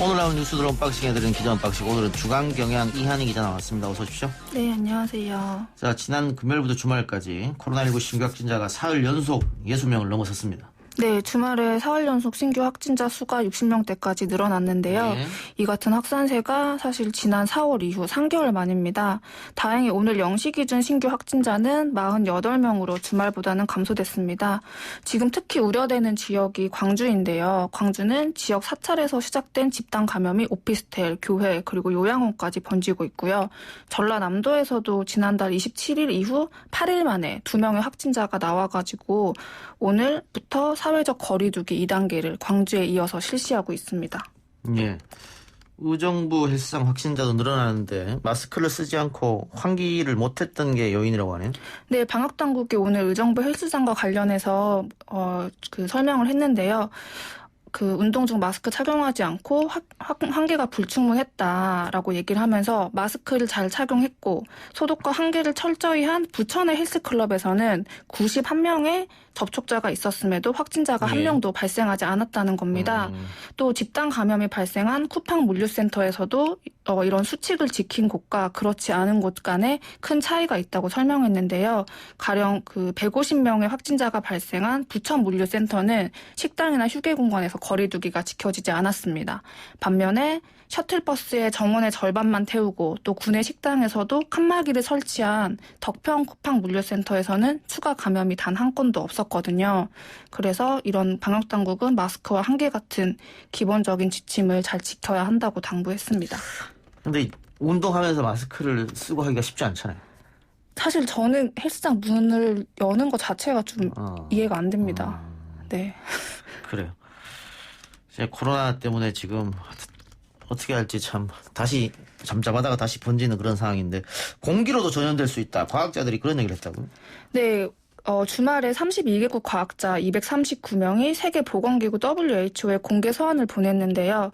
오늘 나온 뉴스들 언박싱 해드리는 기자 언박싱. 오늘은 주간경향 이한희 기자 나왔습니다. 어서 오십시오. 네, 안녕하세요. 자, 지난 금요일부터 주말까지 코로나19 신규 확진자가 사흘 연속 60명을 넘어섰습니다. 네, 주말에 사흘 연속 신규 확진자 수가 60명대까지 늘어났는데요. 네. 이 같은 확산세가 사실 지난 4월 이후 3개월 만입니다. 다행히 오늘 0시 기준 신규 확진자는 48명으로 주말보다는 감소됐습니다. 지금 특히 우려되는 지역이 광주인데요. 광주는 지역 사찰에서 시작된 집단 감염이 오피스텔, 교회, 그리고 요양원까지 번지고 있고요. 전라남도에서도 지난달 27일 이후 8일 만에 2명의 확진자가 나와가지고 오늘부터 사회적 거리두기 2단계를 광주에 이어서 실시하고 있습니다. 예. 의정부 헬스장 확진자도 늘어나는데 마스크를 쓰지 않고 환기를 못했던 게 요인이라고 하네요. 네, 방역당국이 오늘 의정부 헬스장과 관련해서 설명을 했는데요. 운동 중 마스크 착용하지 않고 환기가 불충분했다라고 얘기를 하면서 마스크를 잘 착용했고 소독과 환기를 철저히 한 부천의 헬스클럽에서는 91명의 접촉자가 있었음에도 확진자가 한 명도 발생하지 않았다는 겁니다. 또 집단 감염이 발생한 쿠팡 물류센터에서도 이런 수칙을 지킨 곳과 그렇지 않은 곳 간에 큰 차이가 있다고 설명했는데요. 가령 150명의 확진자가 발생한 부천 물류센터는 식당이나 휴게 공간에서 거리두기가 지켜지지 않았습니다. 반면에 셔틀버스의 정원의 절반만 태우고 또 구내 식당에서도 칸막이를 설치한 덕평 쿠팡 물류센터에서는 추가 감염이 단 한 건도 없었거든요. 그래서 이런 방역당국은 마스크와 환기 같은 기본적인 지침을 잘 지켜야 한다고 당부했습니다. 근데 운동하면서 마스크를 쓰고 하기가 쉽지 않잖아요. 사실 저는 헬스장 문을 여는 것 자체가 좀 이해가 안 됩니다. 네. 그래요. 이제 코로나 때문에 지금 어떻게 할지 참 다시 잠잠하다가 다시 번지는 그런 상황인데 공기로도 전염될 수 있다. 과학자들이 그런 얘기를 했다고요? 네. 주말에 32개국 과학자 239명이 세계보건기구 WHO에 공개 서한을 보냈는데요.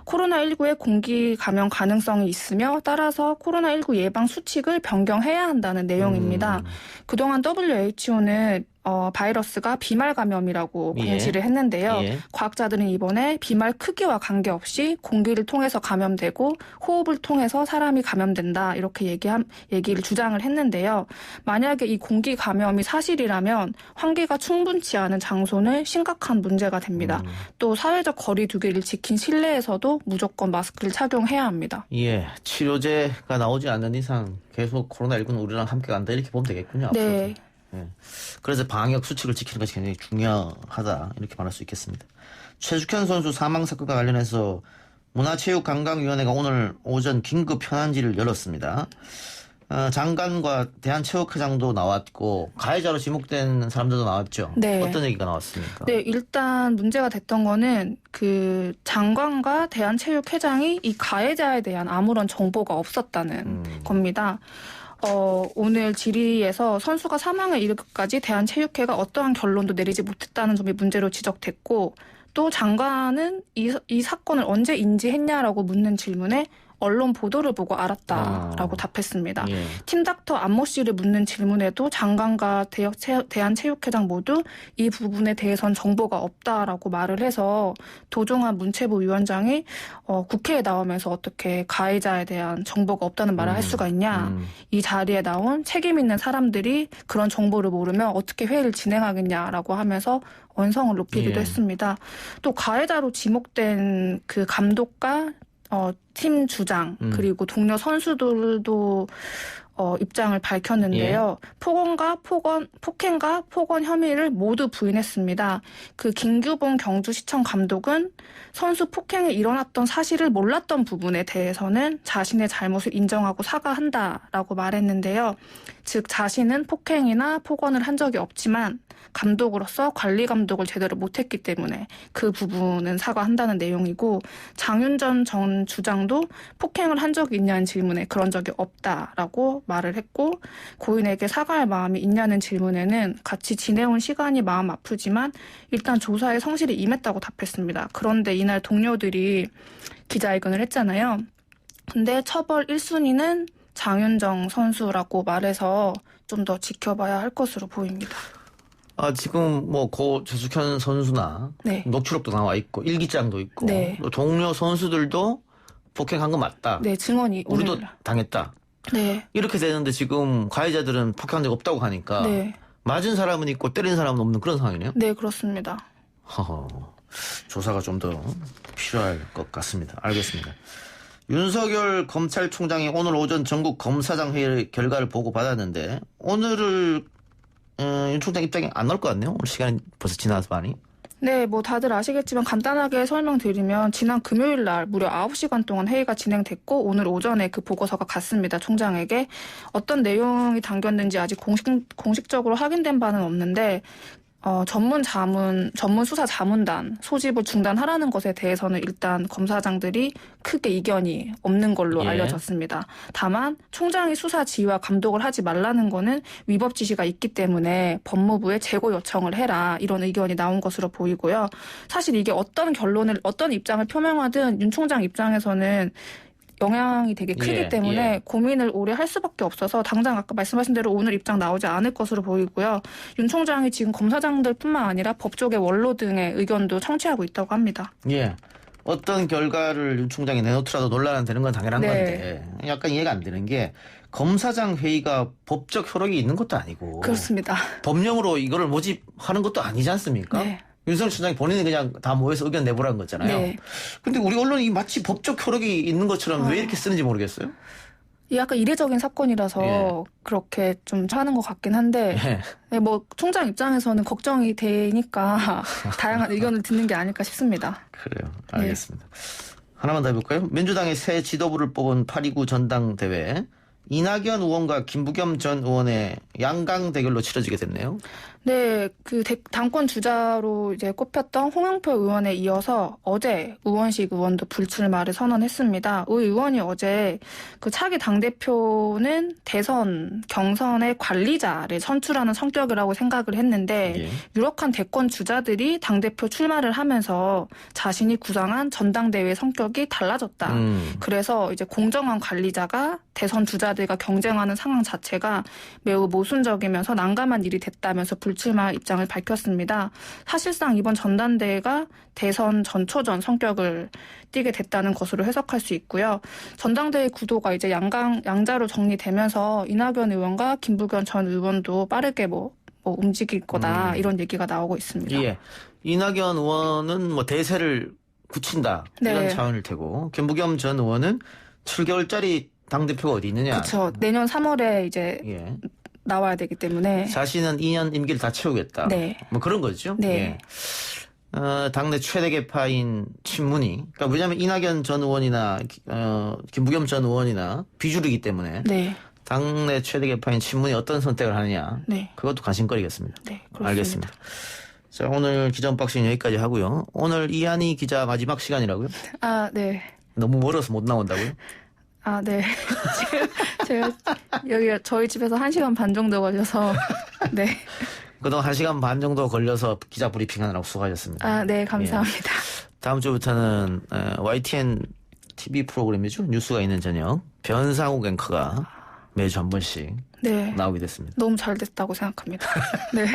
코로나19의 공기 감염 가능성이 있으며 따라서 코로나19 예방 수칙을 변경해야 한다는 내용입니다. 그동안 WHO는 바이러스가 비말 감염이라고 공지를 했는데요. 과학자들은 이번에 비말 크기와 관계없이 공기를 통해서 감염되고 호흡을 통해서 사람이 감염된다 이렇게 얘기를 주장을 했는데요. 만약에 이 공기 감염이 사실이라면 환기가 충분치 않은 장소는 심각한 문제가 됩니다. 또 사회적 거리두기를 지킨 실내에서도 무조건 마스크를 착용해야 합니다. 예, 치료제가 나오지 않는 이상 계속 코로나19는 우리랑 함께 간다 이렇게 보면 되겠군요. 네. 네. 그래서 방역 수칙을 지키는 것이 굉장히 중요하다 이렇게 말할 수 있겠습니다. 최숙현 선수 사망 사건과 관련해서 문화체육관광위원회가 오늘 오전 긴급 현안지를 열었습니다. 장관과 대한체육회장도 나왔고 가해자로 지목된 사람들도 나왔죠. 네. 어떤 얘기가 나왔습니까? 네, 일단 문제가 됐던 거는 장관과 대한체육회장이 이 가해자에 대한 아무런 정보가 없었다는 겁니다. 오늘 질의에서 선수가 사망에 이르기까지 대한체육회가 어떠한 결론도 내리지 못했다는 점이 문제로 지적됐고 또 장관은 이 사건을 언제 인지했냐라고 묻는 질문에 언론 보도를 보고 알았다라고 답했습니다. 예. 팀닥터 안모 씨를 묻는 질문에도 장관과 대한체육회장 모두 이 부분에 대해선 정보가 없다라고 말을 해서 도종환 문체부 위원장이 국회에 나오면서 어떻게 가해자에 대한 정보가 없다는 말을 할 수가 있냐. 이 자리에 나온 책임 있는 사람들이 그런 정보를 모르면 어떻게 회의를 진행하겠냐라고 하면서 언성을 높이기도 했습니다. 또 가해자로 지목된 그 감독과 팀 주장 그리고 동료 선수들도 입장을 밝혔는데요. 폭행과 폭언 혐의를 모두 부인했습니다. 김규봉 경주시청 감독은 선수 폭행이 일어났던 사실을 몰랐던 부분에 대해서는 자신의 잘못을 인정하고 사과한다라고 말했는데요. 즉 자신은 폭행이나 폭언을 한 적이 없지만 감독으로서 관리 감독을 제대로 못했기 때문에 그 부분은 사과한다는 내용이고 장윤전 전 주장도 폭행을 한 적이 있냐는 질문에 그런 적이 없다라고 말을 했고 고인에게 사과할 마음이 있냐는 질문에는 같이 지내온 시간이 마음 아프지만 일단 조사에 성실히 임했다고 답했습니다. 그런데 이날 동료들이 기자회견을 했잖아요. 근데 처벌 1순위는 장윤정 선수라고 말해서 좀 더 지켜봐야 할 것으로 보입니다. 지금 뭐 고 최숙현 선수나 네. 녹취록도 나와 있고 일기장도 있고 네. 또 동료 선수들도 폭행한 거 맞다. 네, 증언이 우리도 오늘. 당했다. 네. 이렇게 되는데 지금 가해자들은 폭행한 적 없다고 하니까 네. 맞은 사람은 있고 때린 사람은 없는 그런 상황이네요. 네, 그렇습니다. 허허, 조사가 좀 더 필요할 것 같습니다. 알겠습니다. 윤석열 검찰총장이 오늘 오전 전국 검사장 회의 결과를 보고 받았는데 오늘을 윤 총장 입장에 안 나올 것 같네요. 오늘 시간이 벌써 지나서 많이. 네, 뭐 다들 아시겠지만 간단하게 설명드리면 지난 금요일 날 무려 9시간 동안 회의가 진행됐고 오늘 오전에 그 보고서가 갔습니다. 총장에게. 어떤 내용이 담겼는지 아직 공식적으로 확인된 바는 없는데 전문 수사 자문단 소집을 중단하라는 것에 대해서는 일단 검사장들이 크게 이견이 없는 걸로 예. 알려졌습니다. 다만 총장이 수사 지휘와 감독을 하지 말라는 거는 위법 지시가 있기 때문에 법무부에 재고 요청을 해라 이런 의견이 나온 것으로 보이고요. 사실 이게 어떤 입장을 표명하든 윤 총장 입장에서는 영향이 되게 크기 예, 때문에 예. 고민을 오래 할 수밖에 없어서 당장 아까 말씀하신 대로 오늘 입장 나오지 않을 것으로 보이고요. 윤 총장이 지금 검사장들뿐만 아니라 법조계 원로 등의 의견도 청취하고 있다고 합니다. 예. 어떤 결과를 윤 총장이 내놓더라도 논란은 되는 건 당연한 네. 건데 약간 이해가 안 되는 게 검사장 회의가 법적 효력이 있는 것도 아니고 그렇습니다. 법령으로 이거를 모집하는 것도 아니지 않습니까? 네. 윤석열 총장이 본인이 그냥 다 모여서 의견 내보라는 거잖아요. 네. 근데 우리 언론이 마치 법적 효력이 있는 것처럼 왜 이렇게 쓰는지 모르겠어요. 이 약간 이례적인 사건이라서 예. 그렇게 좀 하는 것 같긴 한데 예. 네, 뭐 총장 입장에서는 걱정이 되니까 다양한 의견을 듣는 게 아닐까 싶습니다. 그래요. 알겠습니다. 하나만 더 해볼까요? 민주당의 새 지도부를 뽑은 8.29 전당대회. 이낙연 의원과 김부겸 전 의원의 양강 대결로 치러지게 됐네요. 네, 그 당권 주자로 이제 꼽혔던 홍영표 의원에 이어서 어제 우원식 의원도 불출마를 선언했습니다. 의 의원이 어제 그 차기 당대표는 대선 경선의 관리자를 선출하는 성격이라고 생각을 했는데 예. 유력한 대권 주자들이 당대표 출마를 하면서 자신이 구상한 전당대회 성격이 달라졌다. 그래서 이제 공정한 관리자가 대선 주자들과 경쟁하는 상황 자체가 매우 모순적이면서 난감한 일이 됐다면서 불출마 입장을 밝혔습니다. 사실상 이번 전당대회가 대선 전초전 성격을 띠게 됐다는 것으로 해석할 수 있고요. 전당대회 구도가 이제 양자로 정리되면서 이낙연 의원과 김부겸 전 의원도 빠르게 뭐 움직일 거다 이런 얘기가 나오고 있습니다. 예. 이낙연 의원은 뭐 대세를 굳힌다 이런 네. 차원일 테고 김부겸 전 의원은 7개월짜리 당대표가 어디 있느냐. 그렇죠. 내년 3월에 이제 예. 나와야 되기 때문에. 자신은 2년 임기를 다 채우겠다. 네. 뭐 그런 거죠. 네. 예. 당내 최대 개파인 친문이. 그러니까 왜냐하면 이낙연 전 의원이나 김부겸 전 의원이나 비주류이기 때문에 네. 당내 최대 개파인 친문이 어떤 선택을 하느냐. 네. 그것도 관심거리겠습니다. 네, 그렇습니다. 알겠습니다. 자, 오늘 기자 언박싱 여기까지 하고요. 오늘 이한희 기자 마지막 시간이라고요? 아, 네. 너무 멀어서 못 나온다고요? 아, 네. 지금 제가 여기 저희 집에서 1시간 반 정도 걸려서 네. 그동안 1시간 반 정도 걸려서 기자 브리핑 하느라고 수고하셨습니다. 아, 네, 감사합니다. 다음 주부터는 YTN TV 프로그램이죠. 뉴스가 있는 저녁. 변상욱 앵커가 매주 한 번씩 네. 나오게 됐습니다. 너무 잘 됐다고 생각합니다. 네.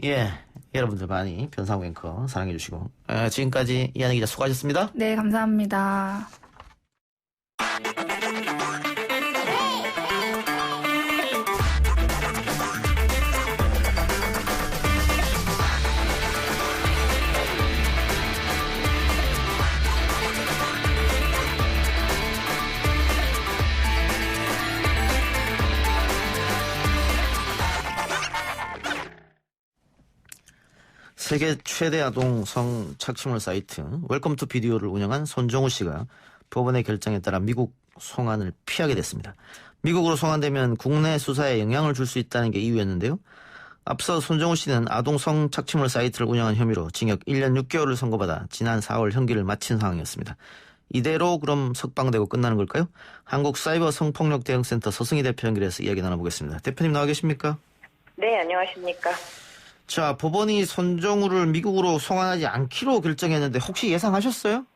예, 여러분들 많이 변상욱 앵커 사랑해 주시고 지금까지 이한희 기자 수고하셨습니다. 네, 감사합니다. 세계 최대 아동 성 착취물 사이트 웰컴 투 비디오를 운영한 손정우 씨가 법원의 결정에 따라 미국 송환을 피하게 됐습니다. 미국으로 송환되면 국내 수사에 영향을 줄 수 있다는 게 이유였는데요. 앞서 손정우 씨는 아동 성 착취물 사이트를 운영한 혐의로 징역 1년 6개월을 선고받아 지난 4월 형기를 마친 상황이었습니다. 이대로 그럼 석방되고 끝나는 걸까요? 한국사이버 성폭력 대응센터 서승희 대표 연결해서 이야기 나눠보겠습니다. 대표님 나와 계십니까? 네, 안녕하십니까. 자, 법원이 손정우를 미국으로 송환하지 않기로 결정했는데 혹시 예상하셨어요?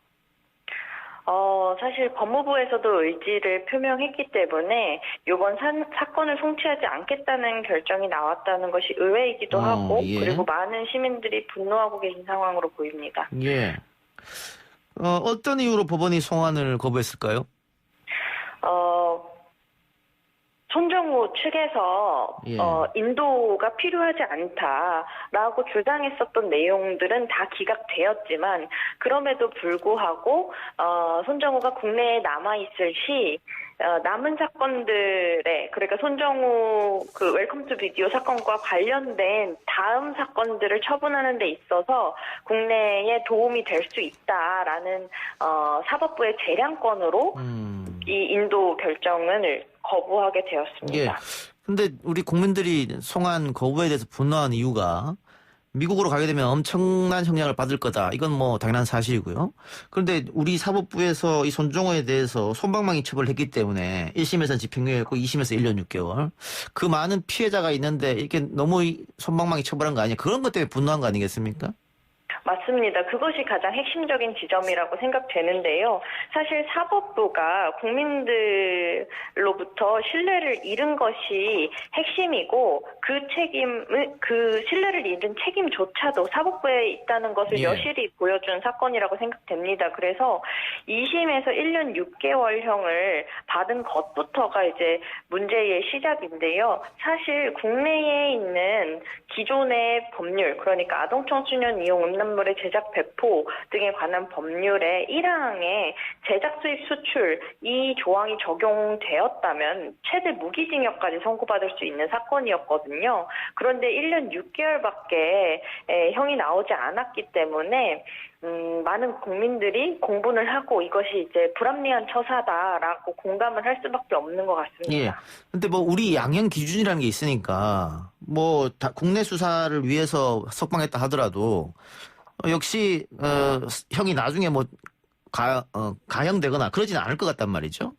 사실 법무부에서도 의지를 표명했기 때문에 이번 사건을 송치하지 않겠다는 결정이 나왔다는 것이 의외이기도 하고 예. 그리고 많은 시민들이 분노하고 계신 상황으로 보입니다. 예. 어떤 이유로 법원이 송환을 거부했을까요? 손정우 측에서 예. 인도가 필요하지 않다라고 주장했었던 내용들은 다 기각되었지만 그럼에도 불구하고 손정우가 국내에 남아있을 시 남은 사건들에 그러니까 손정우 그 웰컴 투 비디오 사건과 관련된 다음 사건들을 처분하는 데 있어서 국내에 도움이 될 수 있다라는 사법부의 재량권으로 이 인도 결정을 거부하게 되었습니다. 예. 근데 우리 국민들이 송환 거부에 대해서 분노한 이유가 미국으로 가게 되면 엄청난 형량을 받을 거다. 이건 뭐 당연한 사실이고요. 그런데 우리 사법부에서 이 손정호에 대해서 솜방망이 처벌을 했기 때문에 1심에서는 집행유예였고 2심에서 1년 6개월. 그 많은 피해자가 있는데 이렇게 너무 솜방망이 처벌한 거 아니냐. 그런 것 때문에 분노한 거 아니겠습니까? 맞습니다. 그것이 가장 핵심적인 지점이라고 생각되는데요. 사실 사법부가 국민들로부터 신뢰를 잃은 것이 핵심이고 그 신뢰를 잃은 책임조차도 사법부에 있다는 것을 예. 여실히 보여준 사건이라고 생각됩니다. 그래서 2심에서 1년 6개월형을 받은 것부터가 이제 문제의 시작인데요. 사실 국내에 있는 기존의 법률, 그러니까 아동청소년 이용 음란물의 제작 배포 등에 관한 법률의 1항에 제작 수입 수출 이 조항이 적용되었다면 최대 무기징역까지 선고받을 수 있는 사건이었거든요. 그런데 1년 6개월밖에 형이 나오지 않았기 때문에 많은 국민들이 공분을 하고 이것이 이제 불합리한 처사다라고 공감을 할 수밖에 없는 것 같습니다. 예. 근데 뭐 우리 양형 기준이라는 게 있으니까 뭐 다 국내 수사를 위해서 석방했다 하더라도 역시 형이 나중에 뭐 가형되거나 그러지는 않을 것 같단 말이죠.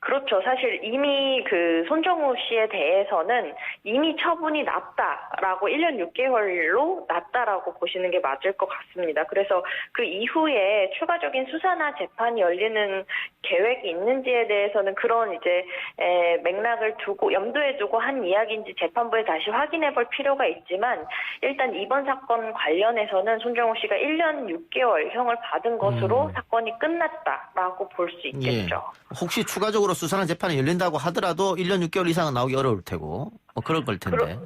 그렇죠. 사실 이미 그 손정우 씨에 대해서는 이미 처분이 났다라고 1년 6개월로 났다라고 보시는 게 맞을 것 같습니다. 그래서 그 이후에 추가적인 수사나 재판이 열리는 계획이 있는지에 대해서는 그런 이제 맥락을 두고 염두에 두고 한 이야기인지 재판부에 다시 확인해 볼 필요가 있지만 일단 이번 사건 관련해서는 손정우 씨가 1년 6개월 형을 받은 것으로 사건이 끝났다라고 볼 수 있겠죠. 예. 혹시 추가적으로 수사나 재판이 열린다고 하더라도 1년 6개월 이상은 나오기 어려울 테고 뭐 그럴 걸 텐데.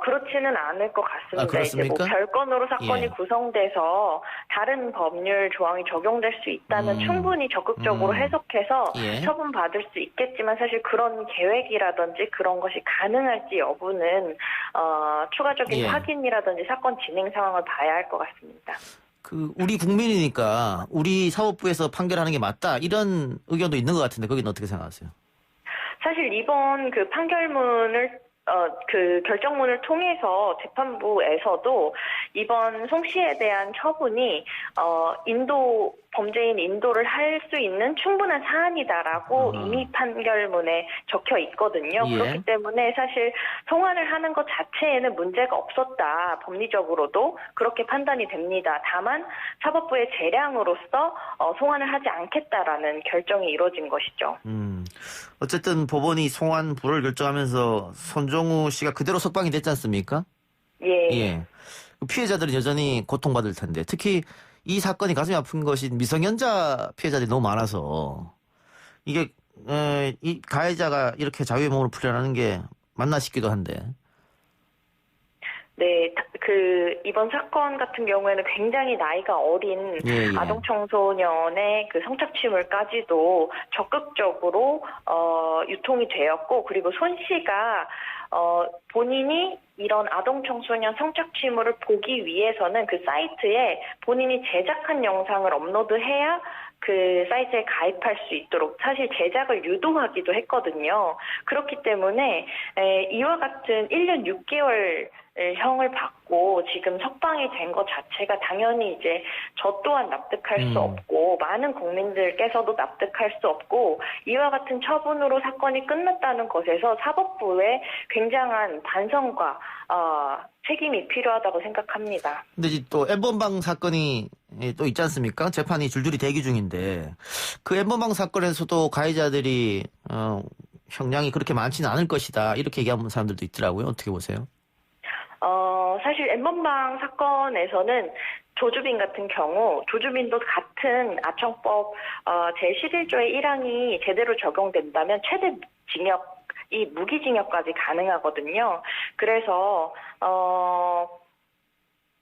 그렇지는 않을 것 같습니다. 그렇습니까? 이제 뭐 별건으로 사건이 예. 구성돼서 다른 법률 조항이 적용될 수 있다면 충분히 적극적으로 해석해서 예. 처분받을 수 있겠지만 사실 그런 계획이라든지 그런 것이 가능할지 여부는 추가적인 예. 확인이라든지 사건 진행 상황을 봐야 할 것 같습니다. 우리 국민이니까 우리 사법부에서 판결하는 게 맞다 이런 의견도 있는 것 같은데 거기는 어떻게 생각하세요? 사실 이번 그 판결문을 그 결정문을 통해서 재판부에서도 이번 송 씨에 대한 처분이 범죄인 인도를 할 수 있는 충분한 사안이다라고 이미 판결문에 적혀 있거든요. 예. 그렇기 때문에 사실 송환을 하는 것 자체에는 문제가 없었다. 법리적으로도 그렇게 판단이 됩니다. 다만 사법부의 재량으로서 송환을 하지 않겠다라는 결정이 이루어진 것이죠. 어쨌든 법원이 송환 불허를 결정하면서 손정우 씨가 그대로 석방이 됐지 않습니까? 예. 예. 피해자들은 여전히 고통받을 텐데 특히 이 사건이 가슴이 아픈 것이 미성년자 피해자들이 너무 많아서 이게 이 가해자가 이렇게 자유의 몸으로 풀려나는 게 맞나 싶기도 한데. 네, 이번 사건 같은 경우에는 굉장히 나이가 어린 예. 아동 청소년의 그 성착취물까지도 적극적으로, 유통이 되었고, 그리고 손 씨가, 본인이 이런 아동 청소년 성착취물을 보기 위해서는 그 사이트에 본인이 제작한 영상을 업로드해야 그 사이트에 가입할 수 있도록 사실 제작을 유도하기도 했거든요. 그렇기 때문에 이와 같은 1년 6개월 형을 받고 지금 석방이 된 것 자체가 당연히 이제 저 또한 납득할 수 없고 많은 국민들께서도 납득할 수 없고 이와 같은 처분으로 사건이 끝났다는 것에서 사법부의 굉장한 반성과 책임이 필요하다고 생각합니다. 근데 또 엠번방 사건이 또 있지 않습니까? 재판이 줄줄이 대기 중인데 그 엠번방 사건에서도 가해자들이 형량이 그렇게 많지는 않을 것이다 이렇게 얘기하는 사람들도 있더라고요. 어떻게 보세요? 사실 엠번방 사건에서는 조주빈 같은 경우 조주빈도 같은 아청법 제11조의 1항이 제대로 적용된다면 최대 징역이 무기징역까지 가능하거든요. 그래서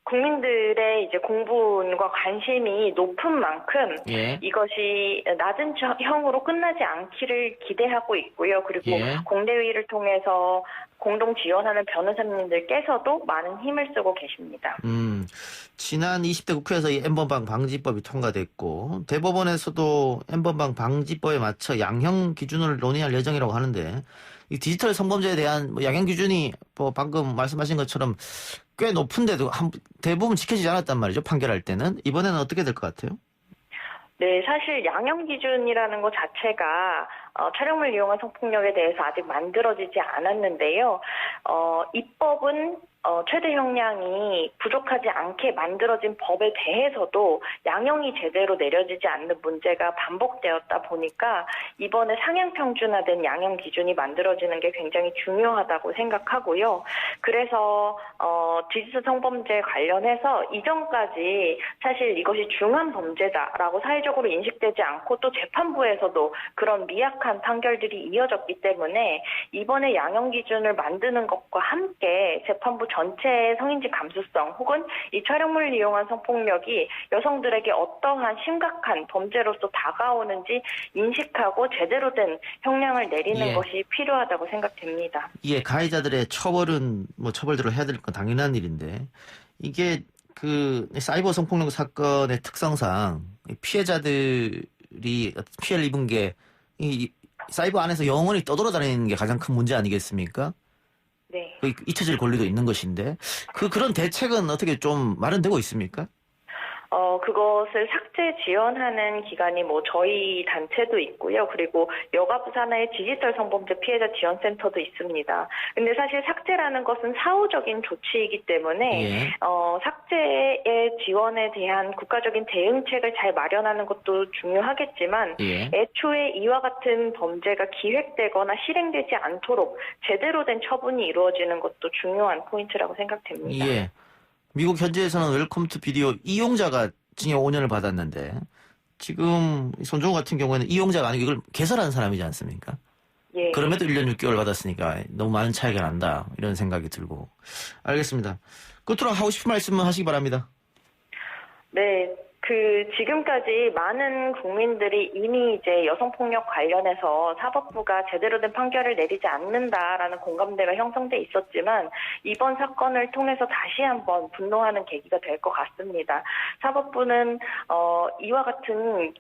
국민들의 이제 공분과 관심이 높은 만큼 예. 이것이 낮은 형으로 끝나지 않기를 기대하고 있고요. 그리고 예. 공대회의를 통해서 공동 지원하는 변호사님들께서도 많은 힘을 쓰고 계십니다. 지난 20대 국회에서 이 엠번방 방지법이 통과됐고 대법원에서도 엠번방 방지법에 맞춰 양형 기준을 논의할 예정이라고 하는데 이 디지털 성범죄에 대한 양형 기준이 방금 말씀하신 것처럼 꽤 높은데도 대부분 지켜지지 않았단 말이죠. 판결할 때는. 이번에는 어떻게 될 것 같아요? 네, 사실 양형 기준이라는 것 자체가 촬영물 이용한 성폭력에 대해서 아직 만들어지지 않았는데요. 입법은 최대 형량이 부족하지 않게 만들어진 법에 대해서도 양형이 제대로 내려지지 않는 문제가 반복되었다 보니까 이번에 상향 평준화된 양형 기준이 만들어지는 게 굉장히 중요하다고 생각하고요. 그래서 디지털 성범죄 관련해서 이전까지 사실 이것이 중한 범죄다라고 사회적으로 인식되지 않고 또 재판부에서도 그런 미약한 판결들이 이어졌기 때문에 이번에 양형 기준을 만드는 것과 함께 재판부 전체의 성인지 감수성 혹은 이 촬영물을 이용한 성폭력이 여성들에게 어떠한 심각한 범죄로서 다가오는지 인식하고 제대로 된 형량을 내리는 것이 필요하다고 생각됩니다. 예, 가해자들의 처벌은 처벌대로 해야 될 건 당연한 일인데 이게 그 사이버 성폭력 사건의 특성상 피해자들이 피해를 입은 게 이 사이버 안에서 영원히 떠돌아다니는 게 가장 큰 문제 아니겠습니까? 네. 잊혀질 권리도 있는 것인데 그런 대책은 어떻게 좀 마련되고 있습니까? 그것을 삭제 지원하는 기관이 저희 단체도 있고요. 그리고 여가부 산하의 디지털 성범죄 피해자 지원센터도 있습니다. 근데 사실 삭제라는 것은 사후적인 조치이기 때문에 삭제의 지원에 대한 국가적인 대응책을 잘 마련하는 것도 중요하겠지만 애초에 이와 같은 범죄가 기획되거나 실행되지 않도록 제대로 된 처분이 이루어지는 것도 중요한 포인트라고 생각됩니다. 예. 미국 현지에서는 웰컴 투 비디오 이용자가 징역 5년을 받았는데 지금 손종호 같은 경우에는 이용자가 아니고 이걸 개설한 사람이지 않습니까? 예. 그럼에도 1년 6개월 받았으니까 너무 많은 차이가 난다 이런 생각이 들고. 알겠습니다. 끝으로 하고 싶은 말씀은 하시기 바랍니다. 네. 지금까지 많은 국민들이 이미 이제 여성폭력 관련해서 사법부가 제대로 된 판결을 내리지 않는다라는 공감대가 형성돼 있었지만 이번 사건을 통해서 다시 한번 분노하는 계기가 될 것 같습니다. 사법부는 이와 같은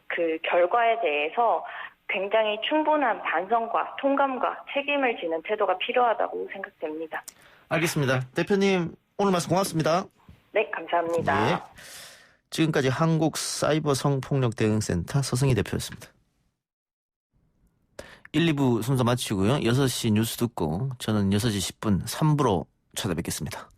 결과에 대해서 굉장히 충분한 반성과 통감과 책임을 지는 태도가 필요하다고 생각됩니다. 알겠습니다. 대표님 오늘 말씀 고맙습니다. 네, 감사합니다. 예. 지금까지 한국사이버성폭력대응센터 서승희 대표였습니다. 1, 2부 순서 마치고요. 6시 뉴스 듣고 저는 6시 10분 3부로 찾아뵙겠습니다.